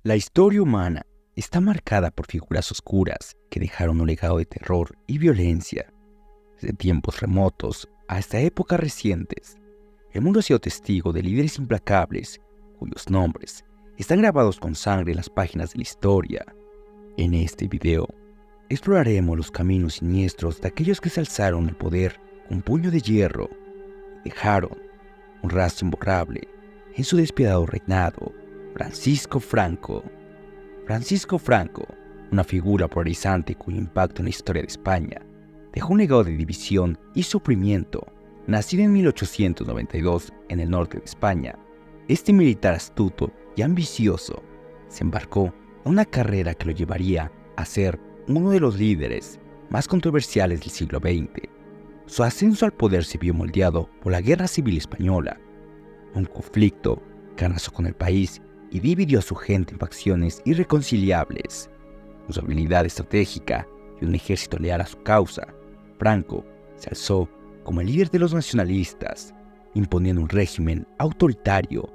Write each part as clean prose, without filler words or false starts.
La historia humana está marcada por figuras oscuras que dejaron un legado de terror y violencia. Desde tiempos remotos hasta épocas recientes, el mundo ha sido testigo de líderes implacables cuyos nombres están grabados con sangre en las páginas de la historia. En este video, exploraremos los caminos siniestros de aquellos que se alzaron al poder con puño de hierro y dejaron un rastro imborrable en su despiadado reinado. Francisco Franco. Francisco Franco, una figura polarizante cuyo impacto en la historia de España dejó un legado de división y sufrimiento. Nacido en 1892 en el norte de España, este militar astuto y ambicioso se embarcó en una carrera que lo llevaría a ser uno de los líderes más controversiales del siglo XX. Su ascenso al poder se vio moldeado por la Guerra Civil Española, un conflicto que arrasó con el país y dividió a su gente en facciones irreconciliables. Con su habilidad estratégica y un ejército leal a su causa, Franco se alzó como el líder de los nacionalistas, imponiendo un régimen autoritario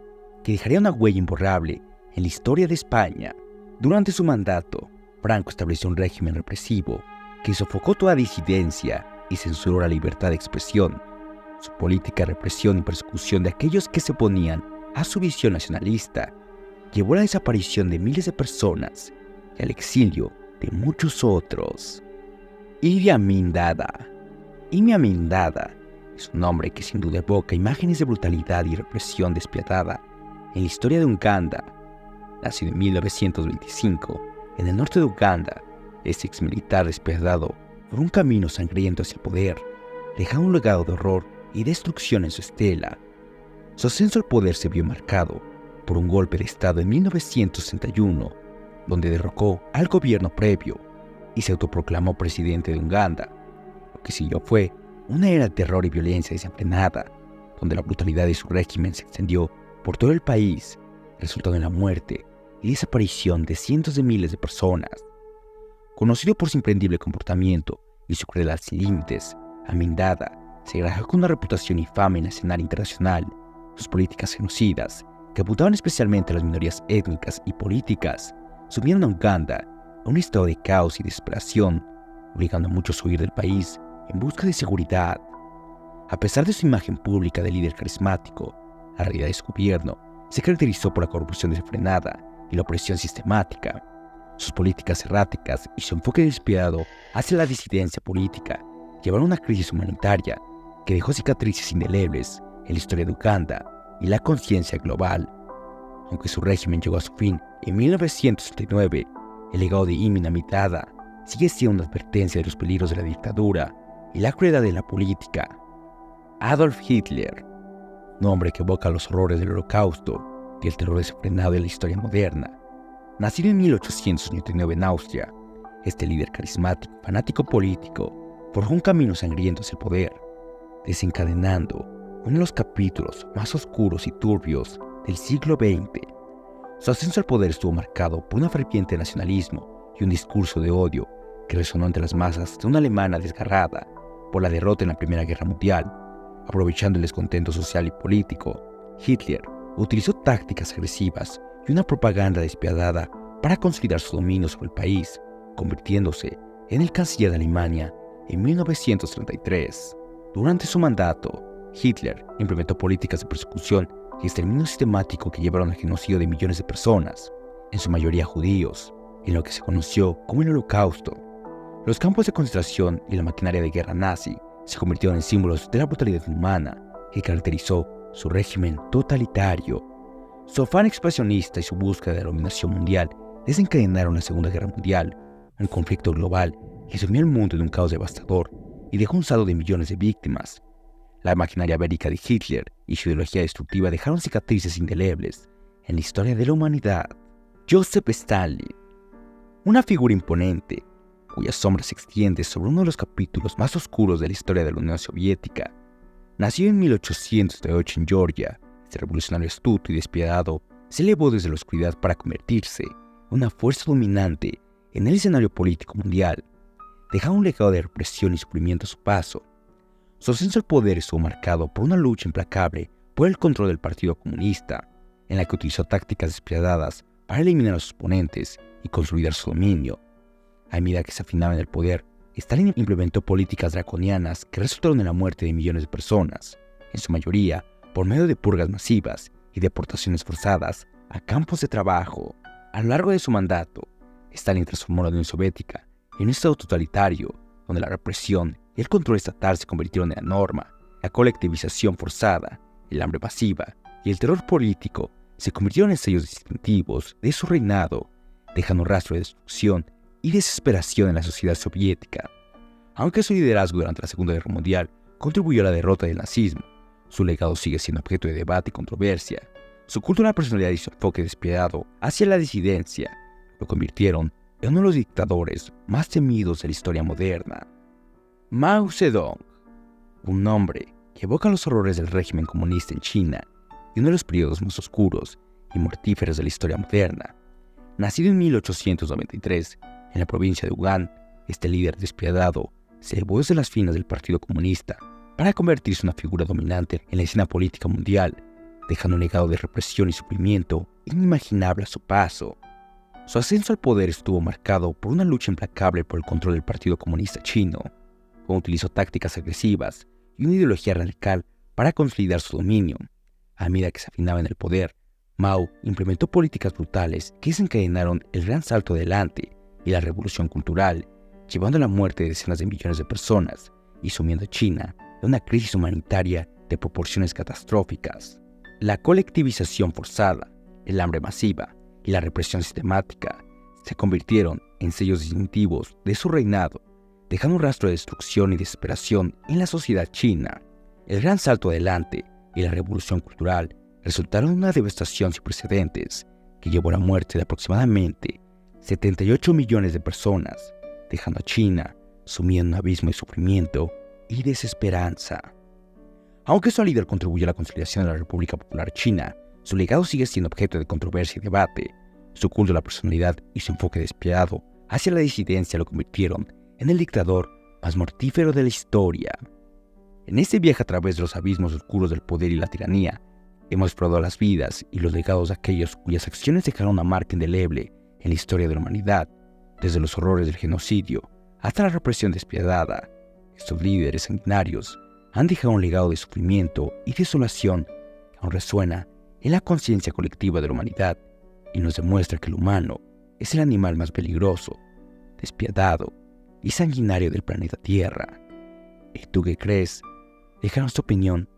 que dejaría una huella imborrable en la historia de España. Durante su mandato, Franco estableció un régimen represivo que sofocó toda disidencia y censuró la libertad de expresión. Su política de represión y persecución de aquellos que se oponían a su visión nacionalista llevó a la desaparición de miles de personas y al exilio de muchos otros. Idi Amin Dada. Idi Amin Dada es un hombre que sin duda evoca imágenes de brutalidad y represión despiadada en la historia de Uganda. Nacido en 1925 en el norte de Uganda, este exmilitar despiadado por un camino sangriento hacia el poder, dejando un legado de horror y destrucción en su estela. Su ascenso al poder se vio marcado por un golpe de estado en 1961, donde derrocó al gobierno previo y se autoproclamó presidente de Uganda. Lo que siguió fue una era de terror y violencia desenfrenada, donde la brutalidad de su régimen se extendió por todo el país, resultando en la muerte y desaparición de cientos de miles de personas. Conocido por su imprendible comportamiento y su crueldad sin límites, Amin Dada se granjeó con una reputación infame en la escena internacional. Sus políticas genocidas, que apuntaban especialmente a las minorías étnicas y políticas, sumieron a Uganda a un estado de caos y desesperación, obligando a muchos a huir del país en busca de seguridad. A pesar de su imagen pública de líder carismático, la realidad de su gobierno se caracterizó por la corrupción desenfrenada y la opresión sistemática. Sus políticas erráticas y su enfoque despiadado hacia la disidencia política llevaron a una crisis humanitaria que dejó cicatrices indelebles en la historia de Uganda y la conciencia global. Aunque su régimen llegó a su fin en 1969, el legado de Idi Amin Dada sigue siendo una advertencia de los peligros de la dictadura y la crueldad de la política. Adolf Hitler, nombre que evoca los horrores del Holocausto y el terror desenfrenado de la historia moderna. Nacido en 1889 en Austria, este líder carismático y fanático político forjó un camino sangriento hacia el poder, desencadenando uno de los capítulos más oscuros y turbios del siglo XX. Su ascenso al poder estuvo marcado por un ferviente nacionalismo y un discurso de odio que resonó entre las masas de una Alemania desgarrada por la derrota en la Primera Guerra Mundial. Aprovechando el descontento social y político, Hitler utilizó tácticas agresivas y una propaganda despiadada para consolidar su dominio sobre el país, convirtiéndose en el canciller de Alemania en 1933. Durante su mandato, Hitler implementó políticas de persecución y exterminio sistemático que llevaron al genocidio de millones de personas, en su mayoría judíos, en lo que se conoció como el Holocausto. Los campos de concentración y la maquinaria de guerra nazi se convirtieron en símbolos de la brutalidad humana que caracterizó su régimen totalitario. Su afán expansionista y su búsqueda de la dominación mundial desencadenaron la Segunda Guerra Mundial, un conflicto global que sumió al mundo en un caos devastador y dejó un saldo de millones de víctimas. La maquinaria bélica de Hitler y su ideología destructiva dejaron cicatrices indelebles en la historia de la humanidad. Joseph Stalin, una figura imponente cuya sombra se extiende sobre uno de los capítulos más oscuros de la historia de la Unión Soviética. Nacido en 1838 en Georgia, este revolucionario astuto y despiadado se elevó desde la oscuridad para convertirse en una fuerza dominante en el escenario político mundial, dejando un legado de represión y sufrimiento a su paso. Su ascenso al poder estuvo marcado por una lucha implacable por el control del Partido Comunista, en la que utilizó tácticas despiadadas para eliminar a sus oponentes y consolidar su dominio. A medida que se afinaba en el poder, Stalin implementó políticas draconianas que resultaron en la muerte de millones de personas, en su mayoría por medio de purgas masivas y deportaciones forzadas a campos de trabajo. A lo largo de su mandato, Stalin transformó la Unión Soviética en un estado totalitario, donde la represión y el control estatal se convirtieron en la norma. La colectivización forzada, el hambre masiva y el terror político se convirtieron en sellos distintivos de su reinado, dejando un rastro de destrucción y desesperación en la sociedad soviética. Aunque su liderazgo durante la Segunda Guerra Mundial contribuyó a la derrota del nazismo, su legado sigue siendo objeto de debate y controversia. Su culto a la personalidad y su enfoque despiadado hacia la disidencia lo convirtieron en uno de los dictadores más temidos de la historia moderna. Mao Zedong, un nombre que evoca los horrores del régimen comunista en China y uno de los periodos más oscuros y mortíferos de la historia moderna. Nacido en 1893 en la provincia de Wuhan, este líder despiadado se elevó desde las filas del Partido Comunista para convertirse en una figura dominante en la escena política mundial, dejando un legado de represión y sufrimiento inimaginable a su paso. Su ascenso al poder estuvo marcado por una lucha implacable por el control del Partido Comunista Chino, cuando utilizó tácticas agresivas y una ideología radical para consolidar su dominio. A medida que se afinaba en el poder, Mao implementó políticas brutales que desencadenaron el gran salto adelante y la revolución cultural, llevando a la muerte de decenas de millones de personas y sumiendo a China en una crisis humanitaria de proporciones catastróficas. La colectivización forzada, el hambre masiva y la represión sistemática se convirtieron en sellos distintivos de su reinado, dejando un rastro de destrucción y desesperación en la sociedad china. El gran salto adelante y la revolución cultural resultaron en una devastación sin precedentes que llevó a la muerte de aproximadamente 78 millones de personas, dejando a China sumida en un abismo de sufrimiento y desesperanza. Aunque su líder contribuyó a la consolidación de la República Popular China, su legado sigue siendo objeto de controversia y debate. Su culto a la personalidad y su enfoque despiadado hacia la disidencia lo convirtieron en el dictador más mortífero de la historia. En este viaje a través de los abismos oscuros del poder y la tiranía, hemos explorado las vidas y los legados de aquellos cuyas acciones dejaron una marca indeleble en la historia de la humanidad, desde los horrores del genocidio hasta la represión despiadada. Estos líderes sanguinarios han dejado un legado de sufrimiento y desolación que aún resuena en la conciencia colectiva de la humanidad y nos demuestra que el humano es el animal más peligroso, despiadado y sanguinario del planeta Tierra. ¿Y tú qué crees? Déjanos tu opinión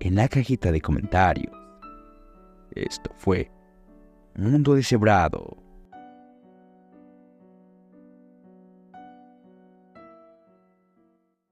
en la cajita de comentarios. Esto fue Mundo Deshebrado.